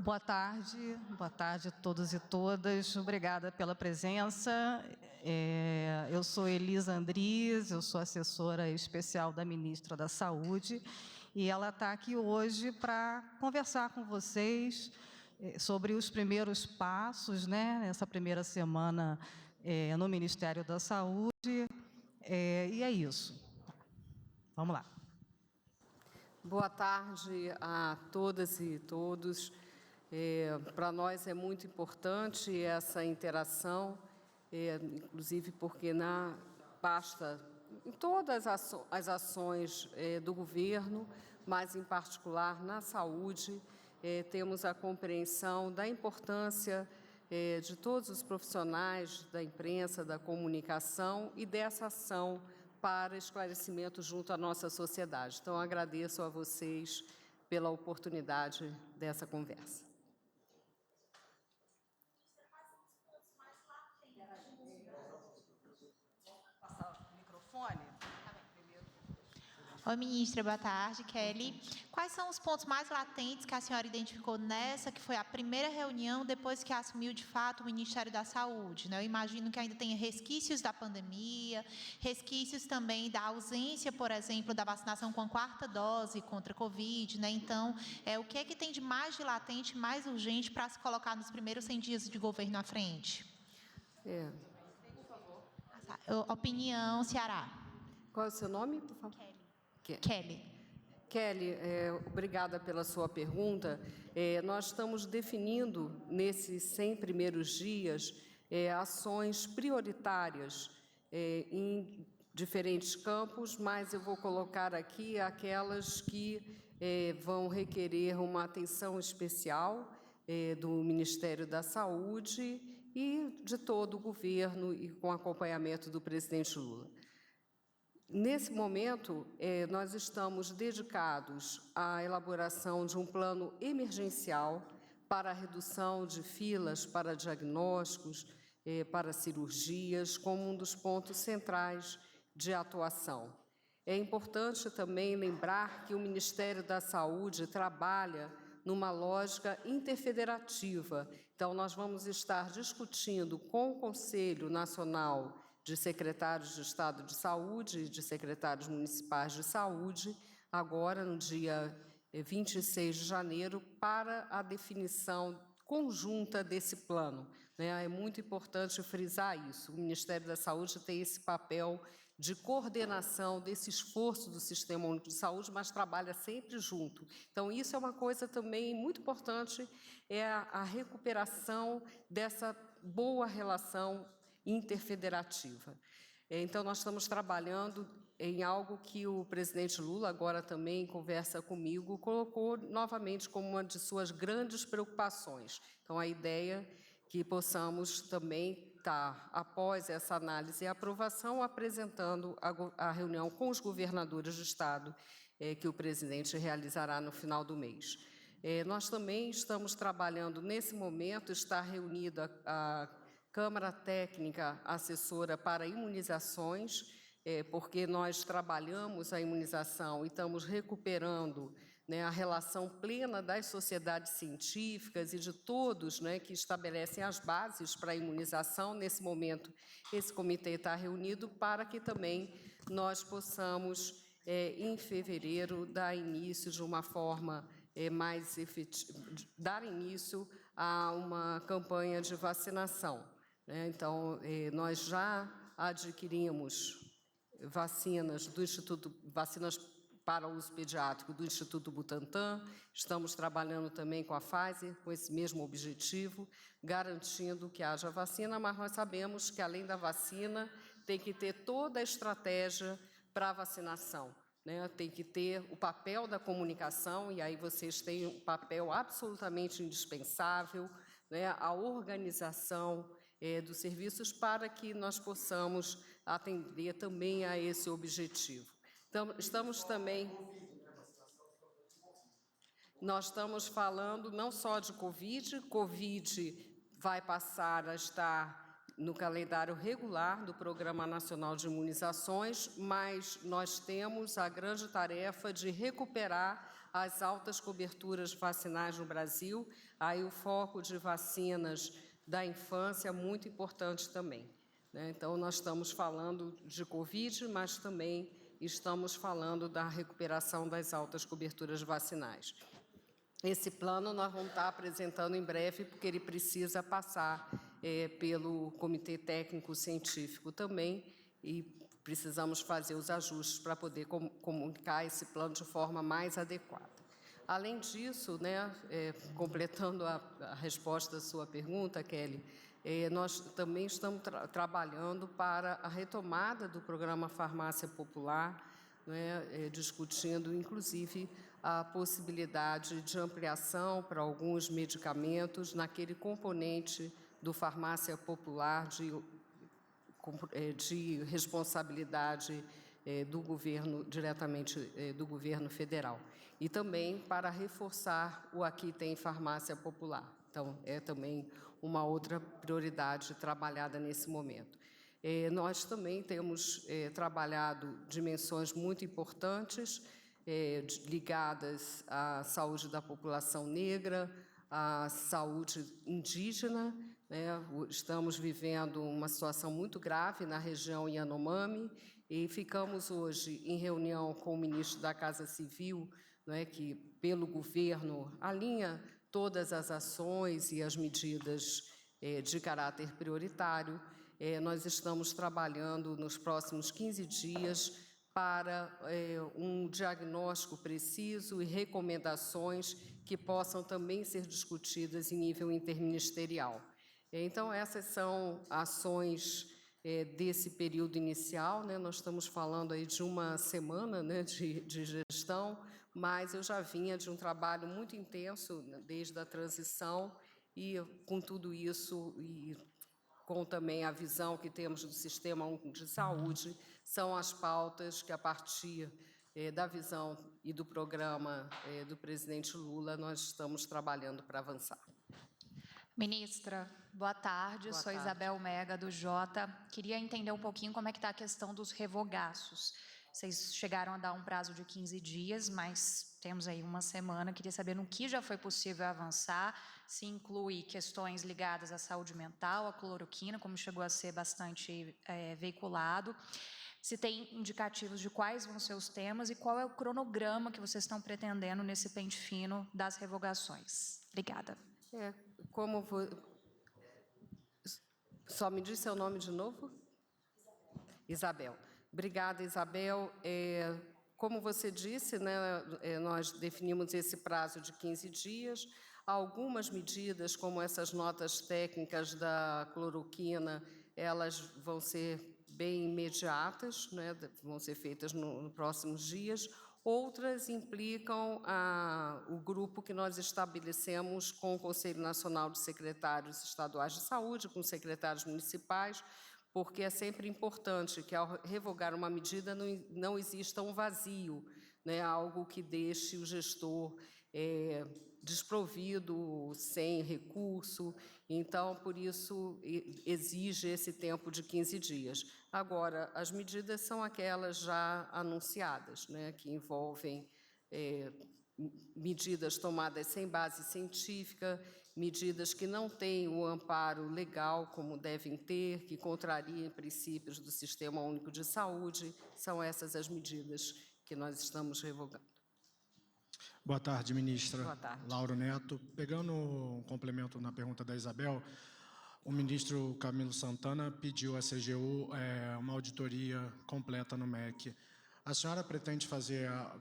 Boa tarde a todos e todas. Obrigada pela presença. Eu sou Elisa Andriz, eu sou assessora especial da ministra da Saúde, e ela está aqui hoje para conversar com vocês sobre os primeiros passos, né, nessa primeira semana no Ministério da Saúde, e é isso. Vamos lá. Boa tarde a todas e todos. Para nós é muito importante essa interação, inclusive porque na pasta, em todas as ações do governo, mas em particular na saúde, temos a compreensão da importância de todos os profissionais da imprensa, da comunicação e dessa ação para esclarecimento junto à nossa sociedade. Então, agradeço a vocês pela oportunidade dessa conversa. Passar o microfone? Oi, ministra, boa tarde. Kelly. Quais são os pontos mais latentes que a senhora identificou nessa, que foi a primeira reunião depois que assumiu, de fato, o Ministério da Saúde? Eu imagino que ainda tenha resquícios da pandemia, resquícios também da ausência, por exemplo, da vacinação com a 4ª dose contra a Covid, Então, o que é que tem de mais latente, mais urgente para se colocar nos primeiros 100 dias de governo à frente? Por favor. Opinião, Ceará. Qual é o seu nome, por favor? Kelly. Kelly, obrigada pela sua pergunta. Nós estamos definindo, nesses 100 primeiros dias, ações prioritárias em diferentes campos, mas eu vou colocar aqui aquelas que vão requerer uma atenção especial do Ministério da Saúde e de todo o governo e com acompanhamento do presidente Lula. Nesse momento, nós estamos dedicados à elaboração de um plano emergencial para a redução de filas para diagnósticos, para cirurgias, como um dos pontos centrais de atuação. É importante também lembrar que o Ministério da Saúde trabalha numa lógica interfederativa. Então, nós vamos estar discutindo com o Conselho Nacional de Secretários de Estado de Saúde e de Secretários Municipais de Saúde, agora no dia 26 de janeiro, para a definição conjunta desse plano. É muito importante frisar isso. O Ministério da Saúde tem esse papel de coordenação desse esforço do Sistema Único de Saúde, mas trabalha sempre junto. Então, isso é uma coisa também muito importante, é a recuperação dessa boa relação interfederativa. Então, nós estamos trabalhando em algo que o presidente Lula, agora também em conversa comigo, colocou novamente como uma de suas grandes preocupações. Então, a ideia que possamos também estar, após essa análise e aprovação, apresentando a reunião com os governadores do Estado, que o presidente realizará no final do mês. Nós também estamos trabalhando, nesse momento, está reunida a Câmara Técnica Assessora para Imunizações, porque nós trabalhamos a imunização e estamos recuperando a relação plena das sociedades científicas e de todos que estabelecem as bases para a imunização. Nesse momento, esse comitê está reunido para que também nós possamos, em fevereiro, dar início de uma forma mais efetiva, dar início a uma campanha de vacinação. Então, nós já adquirimos vacinas do Instituto, vacinas para uso pediátrico do Instituto Butantan, estamos trabalhando também com a Pfizer, com esse mesmo objetivo, garantindo que haja vacina, mas nós sabemos que, além da vacina, tem que ter toda a estratégia para a vacinação. Tem que ter o papel da comunicação, e aí vocês têm um papel absolutamente indispensável, a organização dos serviços para que nós possamos atender também a esse objetivo. Então, nós estamos falando não só de Covid vai passar a estar no calendário regular do Programa Nacional de Imunizações, mas nós temos a grande tarefa de recuperar as altas coberturas vacinais no Brasil. Aí o foco de vacinas da infância é muito importante também, né? Então, nós estamos falando de Covid, mas também estamos falando da recuperação das altas coberturas vacinais. Esse plano nós vamos estar apresentando em breve, porque ele precisa passar pelo Comitê Técnico Científico também, e precisamos fazer os ajustes para poder comunicar esse plano de forma mais adequada. Além disso, né, completando a resposta à sua pergunta, Kelly, nós também estamos trabalhando para a retomada do programa Farmácia Popular, né, discutindo, inclusive, a possibilidade de ampliação para alguns medicamentos naquele componente do Farmácia Popular de responsabilidade do governo, diretamente do governo federal. E também para reforçar o Aqui Tem Farmácia Popular. Então, é também uma outra prioridade trabalhada nesse momento. Nós também temos trabalhado dimensões muito importantes ligadas à saúde da população negra, à saúde indígena, né? Estamos vivendo uma situação muito grave na região Yanomami e ficamos hoje em reunião com o ministro da Casa Civil, né, que, pelo governo, alinha todas as ações e as medidas de caráter prioritário. Nós estamos trabalhando nos próximos 15 dias para um diagnóstico preciso e recomendações que possam também ser discutidas em nível interministerial. Então, essas são ações desse período inicial, né? Nós estamos falando aí de uma semana, né, de gestão, mas eu já vinha de um trabalho muito intenso, né, desde a transição, e com tudo isso e com também a visão que temos do Sistema Único de Saúde, são as pautas que, a partir da visão e do programa do presidente Lula, nós estamos trabalhando para avançar. Ministra, boa tarde. Boa Sou tarde. Isabel Mega, do Jota. Queria entender um pouquinho como é que está a questão dos revogaços. Vocês chegaram a dar um prazo de 15 dias, mas temos aí uma semana. Queria saber no que já foi possível avançar, se inclui questões ligadas à saúde mental, à cloroquina, como chegou a ser bastante veiculado, se tem indicativos de quais vão ser os temas e qual é o cronograma que vocês estão pretendendo nesse pente fino das revogações. Obrigada. Só me diz seu nome de novo? Isabel. Obrigada, Isabel. Como você disse, né, nós definimos esse prazo de 15 dias. Algumas medidas, como essas notas técnicas da cloroquina, elas vão ser bem imediatas, né, vão ser feitas nos próximos dias. Outras implicam o grupo que nós estabelecemos com o Conselho Nacional de Secretários Estaduais de Saúde, com secretários municipais, porque é sempre importante que, ao revogar uma medida, não exista um vazio, né, algo que deixe o gestor desprovido, sem recurso. Então, por isso, exige esse tempo de 15 dias. Agora, as medidas são aquelas já anunciadas, né, que envolvem medidas tomadas sem base científica, medidas que não têm o amparo legal como devem ter, que contrariem princípios do Sistema Único de Saúde. São essas as medidas que nós estamos revogando. Boa tarde, ministra. Boa tarde. Lauro Neto. Pegando um complemento na pergunta da Isabel, o ministro Camilo Santana pediu à CGU uma auditoria completa no MEC. A senhora pretende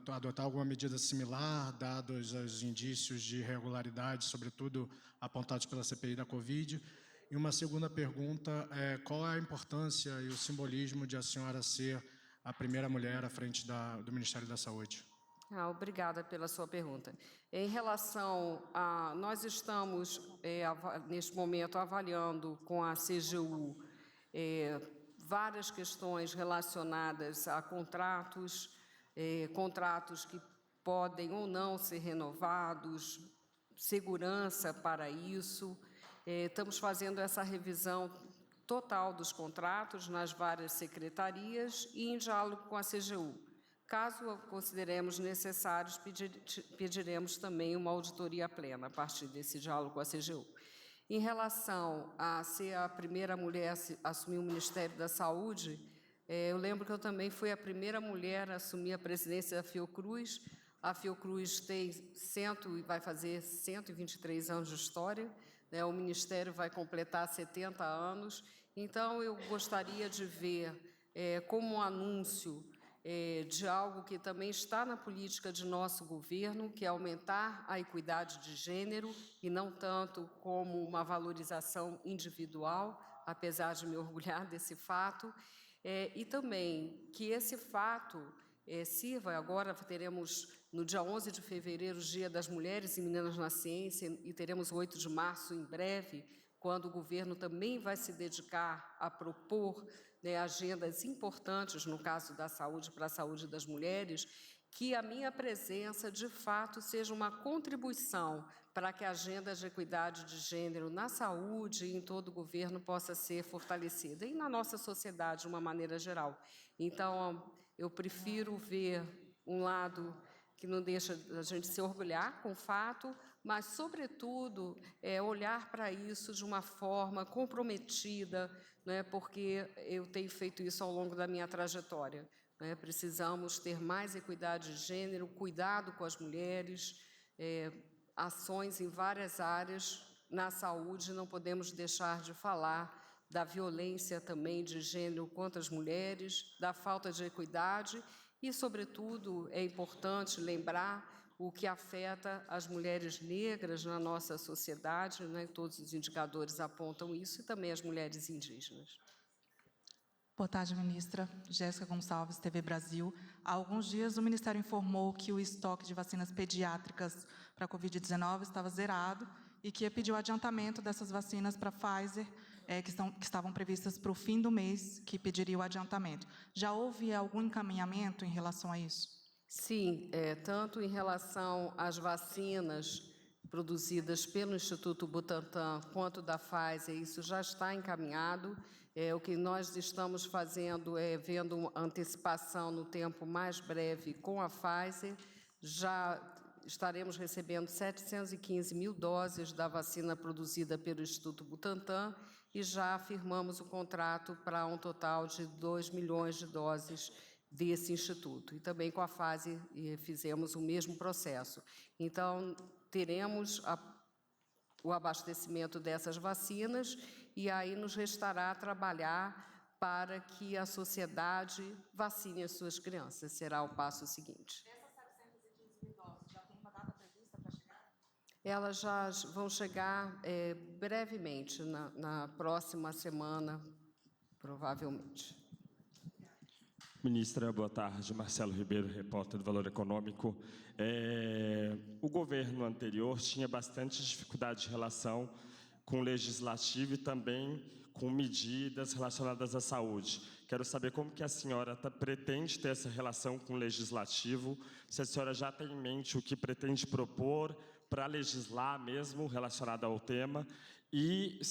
adotar alguma medida similar, dados os indícios de irregularidade, sobretudo apontados pela CPI da Covid? E uma segunda pergunta qual é a importância e o simbolismo de a senhora ser a primeira mulher à frente do Ministério da Saúde? Obrigada pela sua pergunta. Em relação a... Nós estamos, neste momento, avaliando com a CGU várias questões relacionadas a contratos que podem ou não ser renovados, segurança para isso. Estamos fazendo essa revisão total dos contratos nas várias secretarias e em diálogo com a CGU. Caso consideremos necessários, pediremos também uma auditoria plena a partir desse diálogo com a CGU. Em relação a ser a primeira mulher a assumir o Ministério da Saúde, eu lembro que eu também fui a primeira mulher a assumir a presidência da Fiocruz. A Fiocruz vai fazer 123 anos de história, né? O Ministério vai completar 70 anos. Então, eu gostaria de ver como um anúncio de algo que também está na política de nosso governo, que é aumentar a equidade de gênero, e não tanto como uma valorização individual, apesar de me orgulhar desse fato, e também que esse fato sirva. Agora teremos, no dia 11 de fevereiro, o Dia das Mulheres e Meninas na Ciência, e teremos o 8 de março em breve, quando o governo também vai se dedicar a propor agendas importantes, no caso da saúde, para a saúde das mulheres, que a minha presença, de fato, seja uma contribuição para que a agenda de equidade de gênero na saúde e em todo o governo possa ser fortalecida, e na nossa sociedade, de uma maneira geral. Então, eu prefiro ver um lado que não deixa a gente se orgulhar com o fato, mas, sobretudo, olhar para isso de uma forma comprometida, né, porque eu tenho feito isso ao longo da minha trajetória. Né? Precisamos ter mais equidade de gênero, cuidado com as mulheres, ações em várias áreas. Na saúde, não podemos deixar de falar da violência também de gênero contra as mulheres, da falta de equidade e, sobretudo, é importante lembrar o que afeta as mulheres negras na nossa sociedade, né? Todos os indicadores apontam isso, e também as mulheres indígenas. Boa tarde, ministra. Jéssica Gonçalves, TV Brasil. Há alguns dias, o Ministério informou que o estoque de vacinas pediátricas para a Covid-19 estava zerado e que ia pedir o adiantamento dessas vacinas para a Pfizer, que estavam previstas para o fim do mês, que pediria o adiantamento. Já houve algum encaminhamento em relação a isso? Sim, tanto em relação às vacinas produzidas pelo Instituto Butantan quanto da Pfizer, isso já está encaminhado. O que nós estamos fazendo é vendo uma antecipação no tempo mais breve com a Pfizer. Já estaremos recebendo 715 mil doses da vacina produzida pelo Instituto Butantan e já firmamos o contrato para um total de 2 milhões de doses desse instituto. E também com a Pfizer fizemos o mesmo processo. Então, teremos o abastecimento dessas vacinas e aí nos restará trabalhar para que a sociedade vacine as suas crianças. Será o passo seguinte. Essas 715 mil doses, já tem uma data prevista para chegar? Elas já vão chegar brevemente, na próxima semana, provavelmente. Ministra, boa tarde. Marcelo Ribeiro, repórter do Valor Econômico. O governo anterior tinha bastante dificuldade de relação com o legislativo e também com medidas relacionadas à saúde. Quero saber como que a senhora pretende ter essa relação com o legislativo, se a senhora já tem em mente o que pretende propor para legislar mesmo relacionado ao tema, e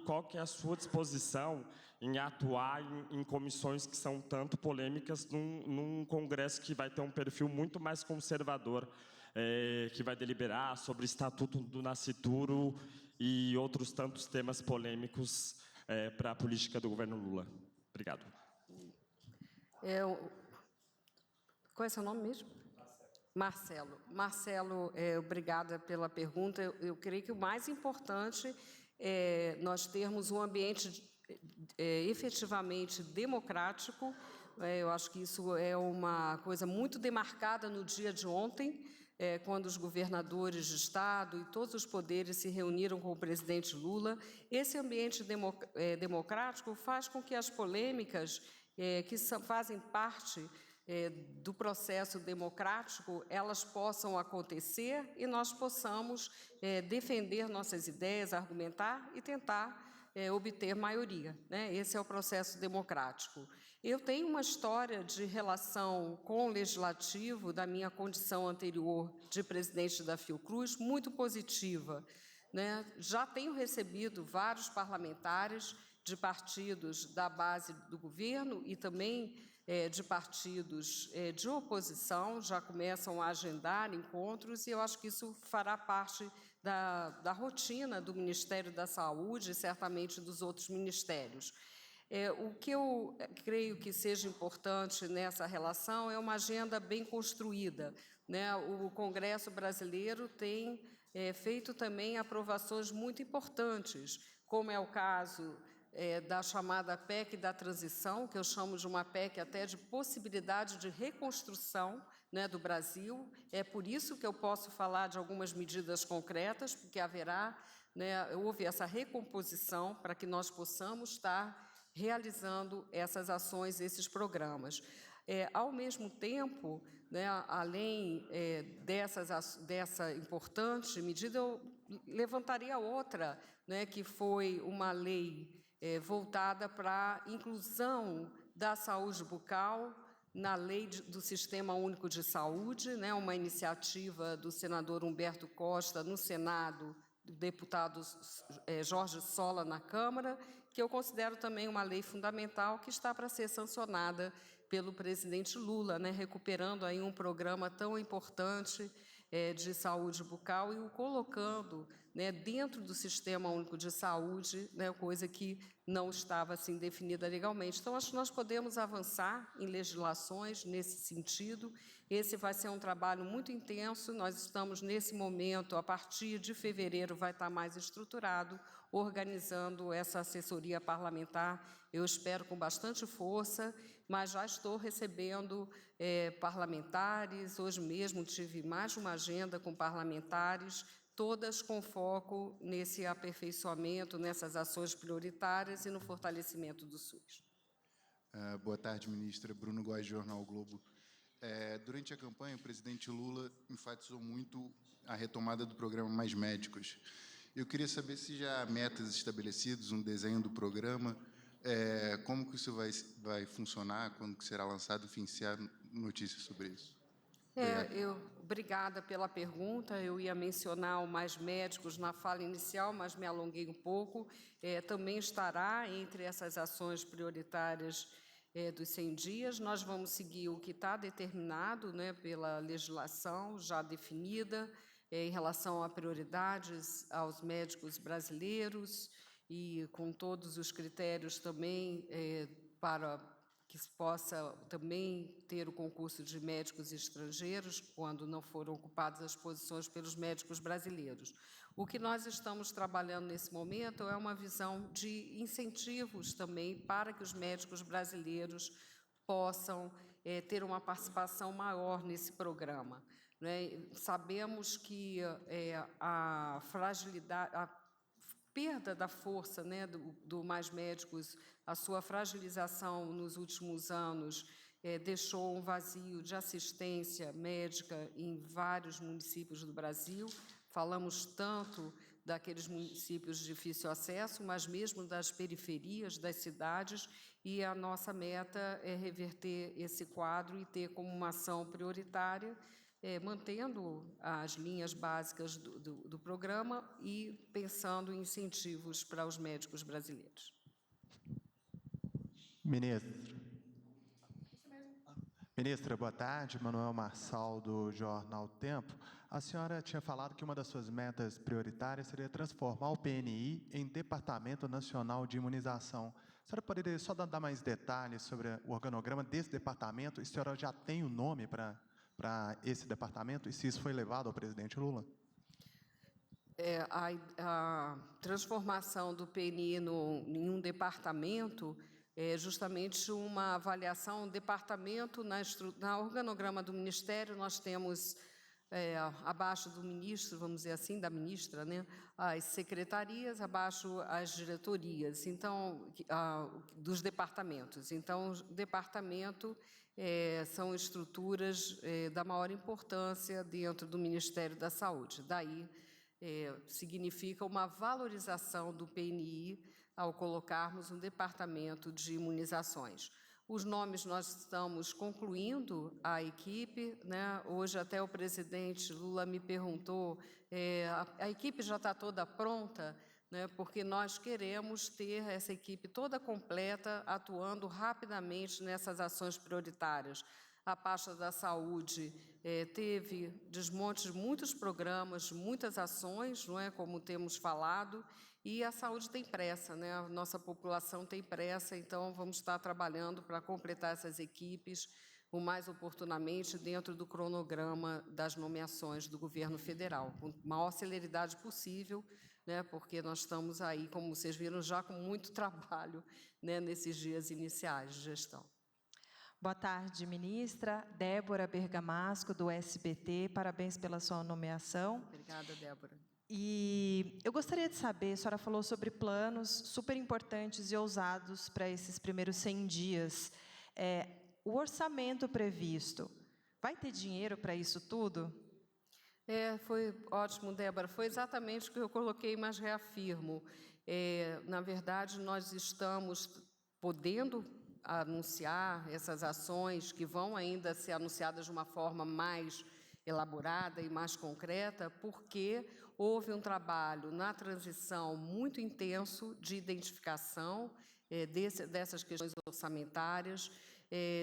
qual que é a sua disposição em atuar em comissões que são tanto polêmicas num Congresso que vai ter um perfil muito mais conservador, que vai deliberar sobre o Estatuto do Nascituro e outros tantos temas polêmicos para a política do governo Lula. Obrigado. Qual é seu nome mesmo? Marcelo. Marcelo, obrigada pela pergunta. Eu creio que o mais importante é nós termos um ambiente efetivamente democrático. Eu acho que isso é uma coisa muito demarcada no dia de ontem, quando os governadores de Estado e todos os poderes se reuniram com o presidente Lula. Esse ambiente democrático faz com que as polêmicas que fazem parte do processo democrático, elas possam acontecer e nós possamos defender nossas ideias, argumentar e tentar obter maioria, né? Esse é o processo democrático. Eu tenho uma história de relação com o legislativo da minha condição anterior de presidente da Fiocruz muito positiva, né? Já tenho recebido vários parlamentares de partidos da base do governo e também de partidos de oposição já começam a agendar encontros, e eu acho que isso fará parte da rotina do Ministério da Saúde e certamente dos outros ministérios. O que eu creio que seja importante nessa relação é uma agenda bem construída, né? O Congresso brasileiro tem feito também aprovações muito importantes, como é o caso da chamada PEC da transição, que eu chamo de uma PEC até de possibilidade de reconstrução, né, do Brasil. É por isso que eu posso falar de algumas medidas concretas, porque houve essa recomposição para que nós possamos estar realizando essas ações, esses programas. Ao mesmo tempo, né, além dessa importante medida, eu levantaria outra, né, que foi uma lei voltada para a inclusão da saúde bucal na lei do Sistema Único de Saúde, né, uma iniciativa do senador Humberto Costa no Senado, do deputado Jorge Sola na Câmara, que eu considero também uma lei fundamental que está para ser sancionada pelo presidente Lula, né, recuperando aí um programa tão importante de saúde bucal e o colocando, né, dentro do Sistema Único de Saúde, né, coisa que não estava assim definida legalmente. Então, acho que nós podemos avançar em legislações nesse sentido. Esse vai ser um trabalho muito intenso. Nós estamos, nesse momento, a partir de fevereiro, vai estar mais estruturado, organizando essa assessoria parlamentar, eu espero com bastante força, mas já estou recebendo parlamentares. Hoje mesmo tive mais de uma agenda com parlamentares, todas com foco nesse aperfeiçoamento, nessas ações prioritárias e no fortalecimento do SUS. Boa tarde, ministra. Bruno Góes, Jornal o Globo. Durante a campanha, o presidente Lula enfatizou muito a retomada do programa Mais Médicos. Eu queria saber se já há metas estabelecidas, um desenho do programa, como que isso vai funcionar, quando que será lançado, enfim, se há notícias sobre isso. Obrigada pela pergunta. Eu ia mencionar o Mais Médicos na fala inicial, mas me alonguei um pouco. Também estará entre essas ações prioritárias dos 100 dias. Nós vamos seguir o que está determinado, né, pela legislação já definida, em relação a prioridades aos médicos brasileiros e com todos os critérios também para que se possa também ter o concurso de médicos estrangeiros, quando não foram ocupadas as posições pelos médicos brasileiros. O que nós estamos trabalhando nesse momento é uma visão de incentivos também para que os médicos brasileiros possam ter uma participação maior nesse programa. Sabemos que a fragilidade, a perda da força, né, do Mais Médicos, a sua fragilização nos últimos anos deixou um vazio de assistência médica em vários municípios do Brasil. Falamos tanto daqueles municípios de difícil acesso, mas mesmo das periferias das cidades, e a nossa meta é reverter esse quadro e ter como uma ação prioritária, mantendo as linhas básicas do programa e pensando em incentivos para os médicos brasileiros. Ministra, boa tarde. Manuel Marçal, do Jornal Tempo. A senhora tinha falado que uma das suas metas prioritárias seria transformar o PNI em Departamento Nacional de Imunização. A senhora poderia só dar mais detalhes sobre o organograma desse departamento? E a senhora já tem o nome para esse departamento, e se isso foi levado ao presidente Lula? A transformação do PNI em um departamento é justamente uma avaliação. Departamento, na organograma do Ministério, nós temos, abaixo do ministro, vamos dizer assim, da ministra, né, as secretarias, abaixo as diretorias, então, dos departamentos. Então, o departamento são estruturas da maior importância dentro do Ministério da Saúde. Daí, significa uma valorização do PNI ao colocarmos um departamento de imunizações. Os nomes nós estamos concluindo a equipe, né? Hoje até o presidente Lula me perguntou, a equipe já está toda pronta? né, porque nós queremos ter essa equipe toda completa, atuando rapidamente nessas ações prioritárias. A pasta da saúde teve desmonte de muitos programas, muitas ações, não é, como temos falado, e a saúde tem pressa, né, a nossa população tem pressa, então vamos estar trabalhando para completar essas equipes o mais oportunamente dentro do cronograma das nomeações do governo federal, com a maior celeridade possível, né, porque nós estamos aí, como vocês viram, já com muito trabalho, né, nesses dias iniciais de gestão. Boa tarde, ministra. Débora Bergamasco, do SBT. Parabéns pela sua nomeação. Obrigada, Débora. E eu gostaria de saber, a senhora falou sobre planos super importantes e ousados para esses primeiros 100 dias. O orçamento previsto, vai ter dinheiro para isso tudo? Foi ótimo, Débora. Foi exatamente o que eu coloquei, mas reafirmo. Na verdade, nós estamos podendo anunciar essas ações que vão ainda ser anunciadas de uma forma mais elaborada e mais concreta, porque houve um trabalho na transição muito intenso de identificação dessas questões orçamentárias,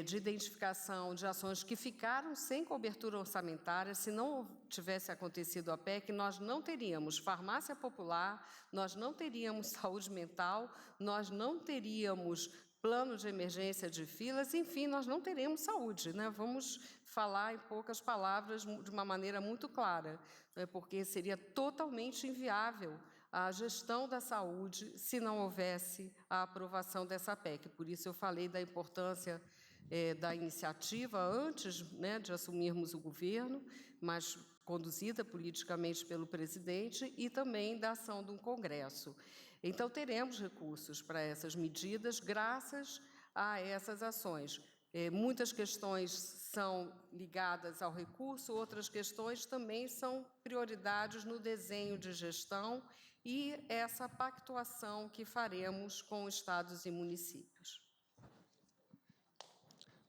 de identificação de ações que ficaram sem cobertura orçamentária. Se não tivesse acontecido a PEC, nós não teríamos farmácia popular, nós não teríamos saúde mental, nós não teríamos plano de emergência de filas, enfim, nós não teremos saúde, né? Vamos falar em poucas palavras, de uma maneira muito clara, né? Porque seria totalmente inviável a gestão da saúde se não houvesse a aprovação dessa PEC. Por isso eu falei da importância da iniciativa antes, né, de assumirmos o governo, mas conduzida politicamente pelo presidente, e também da ação do Congresso. Então, teremos recursos para essas medidas, graças a essas ações. Muitas questões são ligadas ao recurso, outras questões também são prioridades no desenho de gestão e essa pactuação que faremos com estados e municípios.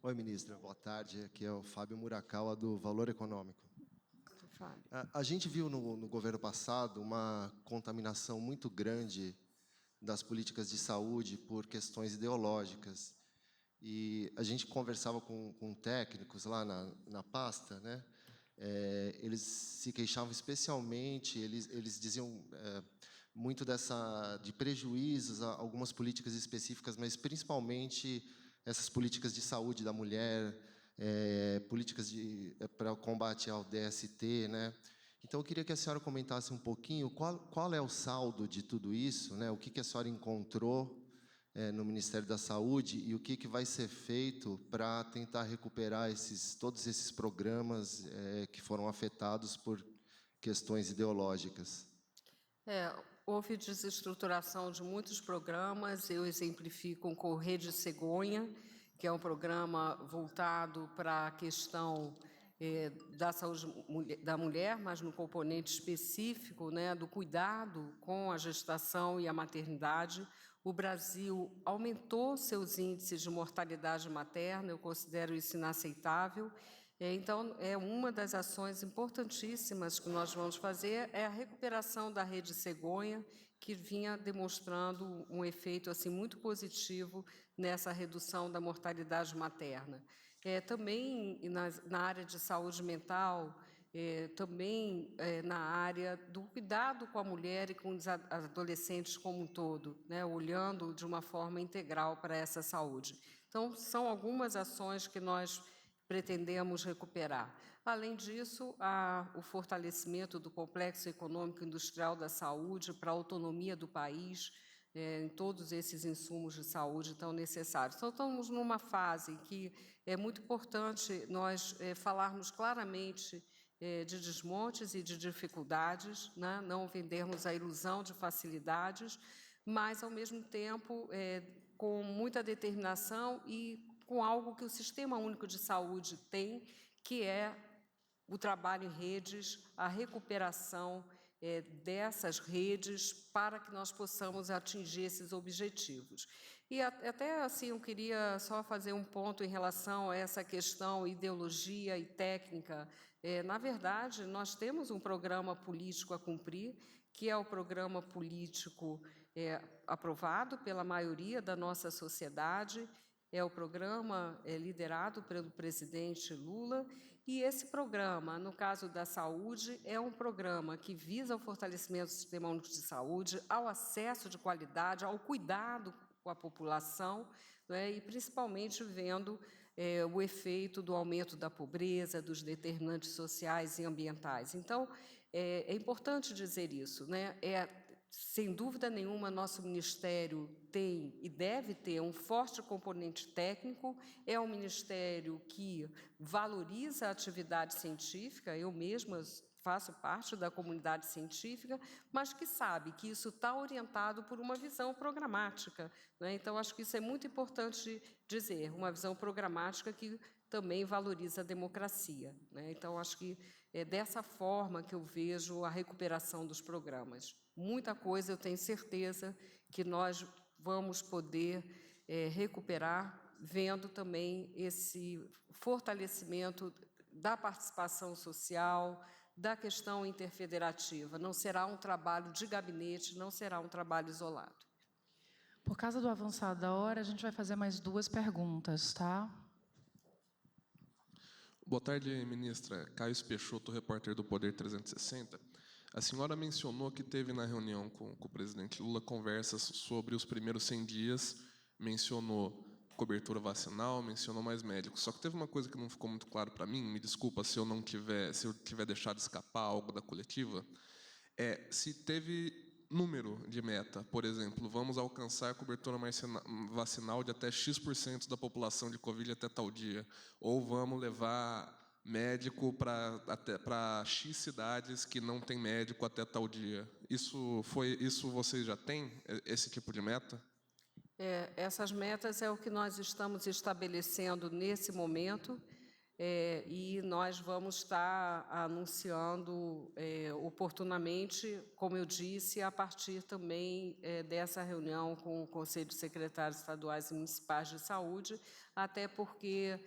Oi, ministra, boa tarde. Aqui é o Fábio Murakawa, do Valor Econômico. A gente viu no governo passado uma contaminação muito grande das políticas de saúde por questões ideológicas. E a gente conversava com técnicos lá na pasta, né? Eles se queixavam especialmente, eles diziam muito de prejuízos a algumas políticas específicas, mas principalmente essas políticas de saúde da mulher, políticas para o combate ao DST, né? Então, eu queria que a senhora comentasse um pouquinho qual é o saldo de tudo isso, né? O que a senhora encontrou no Ministério da Saúde e o que vai ser feito para tentar recuperar todos esses programas que foram afetados por questões ideológicas. Houve desestruturação de muitos programas. Eu exemplifico com Rede Cegonha, que é um programa voltado para a questão da saúde da mulher, mas no componente específico, né, do cuidado com a gestação e a maternidade. O Brasil aumentou seus índices de mortalidade materna, eu considero isso inaceitável. Então, uma das ações importantíssimas que nós vamos fazer é a recuperação da Rede Cegonha, que vinha demonstrando um efeito assim, muito positivo nessa redução da mortalidade materna. Também na área de saúde mental, também na área do cuidado com a mulher e com os adolescentes como um todo, né, olhando de uma forma integral para essa saúde. Então, são algumas ações que nós pretendemos recuperar. Além disso, o fortalecimento do complexo econômico e industrial da saúde para a autonomia do país, em todos esses insumos de saúde tão necessários. Então, estamos numa fase que é muito importante nós falarmos claramente de desmontes e de dificuldades, né? Não vendermos a ilusão de facilidades, mas, ao mesmo tempo, com muita determinação e com algo que o Sistema Único de Saúde tem, que é o trabalho em redes, a recuperação dessas redes para que nós possamos atingir esses objetivos. E até assim eu queria só fazer um ponto em relação a essa questão ideologia e técnica. Na verdade, nós temos um programa político a cumprir, que é o programa político aprovado pela maioria da nossa sociedade, é o programa liderado pelo presidente Lula, e esse programa, no caso da saúde, é um programa que visa o fortalecimento do Sistema Único de Saúde, ao acesso de qualidade, ao cuidado com a população, né, e principalmente vendo o efeito do aumento da pobreza, dos determinantes sociais e ambientais. Então, é importante dizer isso, né? Sem dúvida nenhuma, nosso Ministério tem e deve ter um forte componente técnico, é um ministério que valoriza a atividade científica, eu mesma faço parte da comunidade científica, mas que sabe que isso está orientado por uma visão programática, né? Então, acho que isso é muito importante dizer, uma visão programática que também valoriza a democracia, né? Então, acho que é dessa forma que eu vejo a recuperação dos programas. Muita coisa eu tenho certeza que nós vamos poder recuperar, vendo também esse fortalecimento da participação social, da questão interfederativa. Não será um trabalho de gabinete, não será um trabalho isolado. Por causa do avançado da hora, a gente vai fazer mais 2 perguntas, tá? Boa tarde, ministra. Caio Peixoto, repórter do Poder 360. A senhora mencionou que teve na reunião com o presidente Lula conversas sobre os primeiros 100 dias, mencionou cobertura vacinal, mencionou mais médicos. Só que teve uma coisa que não ficou muito claro para mim, me desculpa se eu tiver deixado escapar algo da coletiva, se teve número de meta, por exemplo, vamos alcançar a cobertura vacinal de até X% da população de Covid até tal dia, ou vamos levar médico para X cidades que não tem médico até tal dia. Isso vocês já têm, esse tipo de meta? Essas metas é o que nós estamos estabelecendo nesse momento, e nós vamos estar anunciando oportunamente, como eu disse, a partir também dessa reunião com o Conselho de Secretários Estaduais e Municipais de Saúde, até porque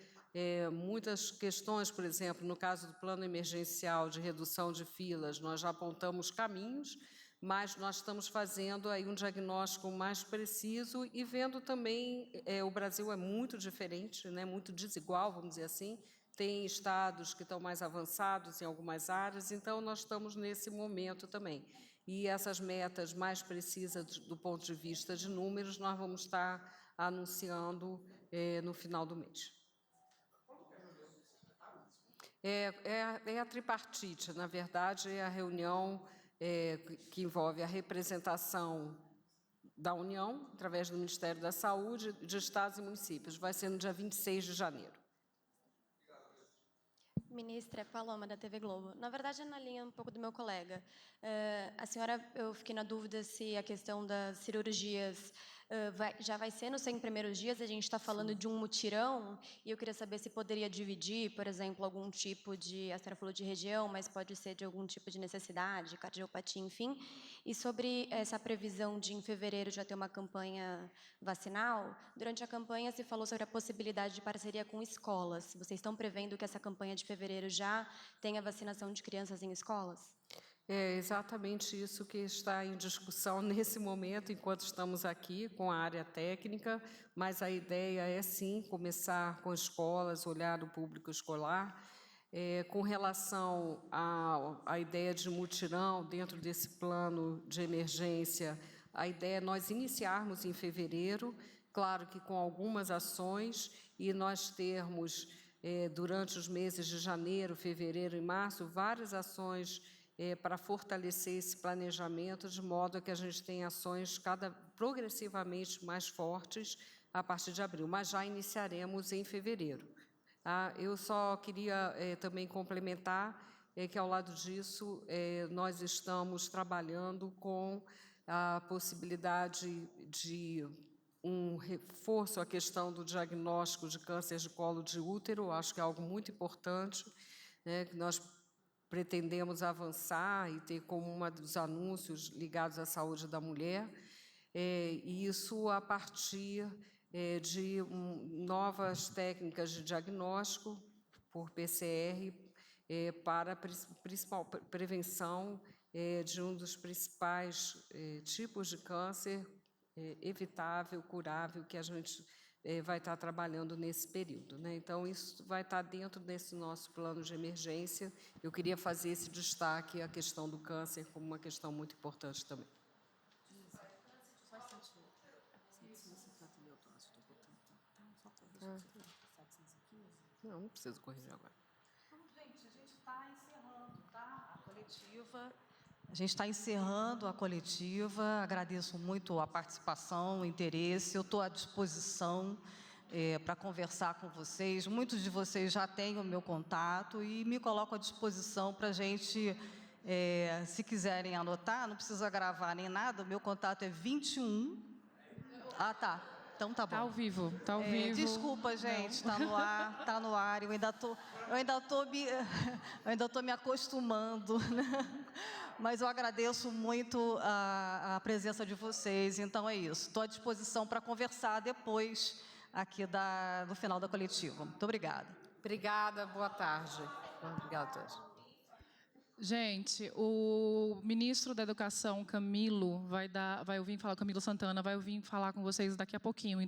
muitas questões, por exemplo, no caso do plano emergencial de redução de filas, nós já apontamos caminhos, mas nós estamos fazendo aí um diagnóstico mais preciso e vendo também, o Brasil é muito diferente, né, muito desigual, vamos dizer assim, tem estados que estão mais avançados em algumas áreas, então nós estamos nesse momento também. E essas metas mais precisas do ponto de vista de números, nós vamos estar anunciando no final do mês. É a tripartite, na verdade, é a reunião que envolve a representação da União, através do Ministério da Saúde, de estados e municípios. Vai ser no dia 26 de janeiro. Ministra, Paloma, da TV Globo. Na verdade, na linha um pouco do meu colega. A senhora, eu fiquei na dúvida se a questão das cirurgias já vai ser nos 100 primeiros dias, a gente está falando de um mutirão, e eu queria saber se poderia dividir, por exemplo, algum tipo de, a senhora falou de região, mas pode ser de algum tipo de necessidade, cardiopatia, enfim. E sobre essa previsão de, em fevereiro, já ter uma campanha vacinal, durante a campanha se falou sobre a possibilidade de parceria com escolas. Vocês estão prevendo que essa campanha de fevereiro já tenha vacinação de crianças em escolas? É exatamente isso que está em discussão nesse momento, enquanto estamos aqui com a área técnica, mas a ideia é, sim, começar com escolas, olhar o público escolar. Com relação à ideia de mutirão, dentro desse plano de emergência, a ideia é nós iniciarmos em fevereiro, claro que com algumas ações, e nós termos, durante os meses de janeiro, fevereiro e março, várias ações para fortalecer esse planejamento, de modo que a gente tenha ações progressivamente mais fortes a partir de abril, mas já iniciaremos em fevereiro. Eu só queria também complementar que, ao lado disso, nós estamos trabalhando com a possibilidade de um reforço à questão do diagnóstico de câncer de colo de útero, acho que é algo muito importante, né, que nós pretendemos avançar e ter como um dos anúncios ligados à saúde da mulher, e isso a partir de novas técnicas de diagnóstico por PCR para principal prevenção de um dos principais tipos de câncer evitável, curável, que a gente vai estar trabalhando nesse período, né? Então, isso vai estar dentro desse nosso plano de emergência. Eu queria fazer esse destaque, a questão do câncer, como uma questão muito importante também. Não preciso corrigir agora. Gente, a gente está encerrando, tá? A coletiva. A gente está encerrando a coletiva. Agradeço muito a participação, o interesse. Eu estou à disposição para conversar com vocês. Muitos de vocês já têm o meu contato e me coloco à disposição para a gente, se quiserem anotar, não precisa gravar nem nada. O meu contato é 21. Ah, tá. Então tá bom. Tá ao vivo, tá ao vivo. Desculpa, gente, está no ar, tá no ar. Eu ainda tô me acostumando, né? Mas eu agradeço muito a presença de vocês. Então é isso. Estou à disposição para conversar depois aqui no final da coletiva. Muito obrigada. Obrigada. Boa tarde. Obrigada a todos. Gente, o ministro da Educação, Camilo Santana, vai vir falar com vocês daqui a pouquinho.